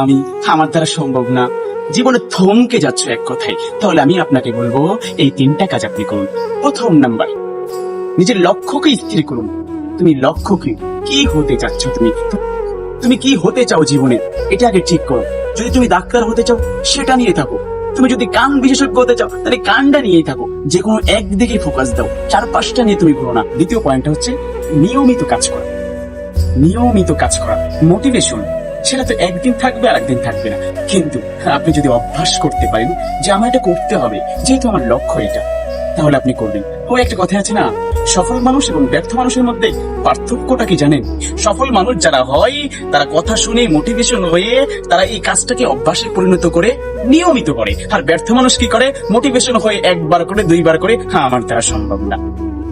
আমি আমার দ্বারা সম্ভব না, জীবনে থমকে যাচ্ছ এক কথায়, তাহলে আমি আপনাকে বলবো এই 3টা কাজ আপনি করুন। প্রথম নাম্বার, নিজের লক্ষ্যকে স্থির করুন। তুমি লক্ষ্য কি হতে চাচ্ছ, তুমি কি হতে চাও জীবনে, এটা আগে ঠিক করো। যদি তুমি ডাক্তার হতে চাও সেটা নিয়ে থাকো, তুমি যদি কান বিশেষজ্ঞ হতে চাও তাহলে কানটা নিয়েই থাকো। যে কোনো একদিকে ফোকাস দাও, 4-5টা নিয়ে তুমি ঘুরো না। দ্বিতীয় পয়েন্ট হচ্ছে নিয়মিত কাজ করা। নিয়মিত কাজ করা, মোটিভেশন সেটা তো একদিন থাকবে আর একদিন থাকবে না, কিন্তু আপনি যদি অভ্যাস করতে পারেন যে আমার এটা করতে হবে, যেহেতু আমার লক্ষ্য এটা, তাহলে আপনি করবেন। ওই একটা কথা আছে না, সফল মানুষ এবং ব্যর্থ মানুষের মধ্যে পার্থক্যটা কি জানেন? সফল মানুষ যারা হয় তারা কথা শুনে মোটিভেশন হয়ে তারা এই কাজটাকে অভ্যাসে পরিণত করে নিয়মিত করে। আর ব্যর্থ মানুষ কি করে? মোটিভেশন হয়ে 1বার করে 2বার করে, আমার দ্বারা সম্ভব না।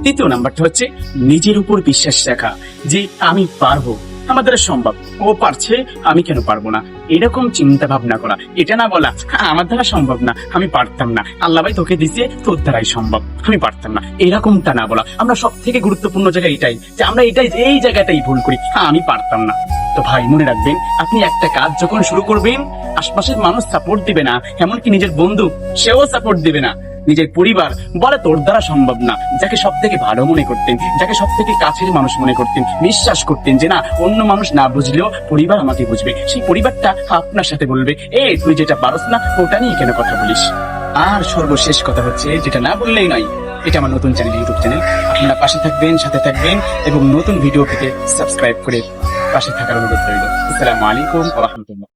তৃতীয় নাম্বারটা হচ্ছে নিজের উপর বিশ্বাস রাখা, যে আমি পারবো, আমার দ্বারা সম্ভব, ও পারছে আমি কেন পারবো না, এরকম চিন্তা ভাবনা করা। এটা না বলা আমার দ্বারা সম্ভব না, আমি পারতাম না, আল্লাহ ভাই তোকে দিছে, তোর দ্বারাই সম্ভব, আমি পারতাম না, এরকমটা না বলা। আমরা সব থেকে গুরুত্বপূর্ণ জায়গা এটাই, যে আমরা এই জায়গাটাই ভুল করি, আমি পারতাম না। তো ভাই মনে রাখবেন, আপনি একটা কাজ যখন শুরু করবেন, আশপাশের মানুষ সাপোর্ট দিবে না, এমনকি নিজের বন্ধু সেও সাপোর্ট দিবে না, নিজের পরিবার বলে তোর দ্বারা সম্ভব না। যাকে সব থেকে ভালো মনে করতেন, যাকে সব থেকে কাছের মানুষ মনে করতেন, বিশ্বাস করতেন যে না অন্য মানুষ না বুঝলেও পরিবার আমাকে বুঝবে, সেই পরিবারটা আপনার সাথে বলবে তুই যেটা পারস না ওটা নিয়ে কেন কথা বলিস। আর সর্বশেষ কথা হচ্ছে, যেটা না বললেই নয়, এটা আমার নতুন চ্যানেল, ইউটিউব চ্যানেল, আপনারা পাশে থাকবেন, সাথে থাকবেন এবং নতুন ভিডিও পেতে সাবস্ক্রাইব করে পাশে থাকার অনুরোধ রইল। আসসালামু আলাইকুম ওয়া রাহমাতুল্লাহ।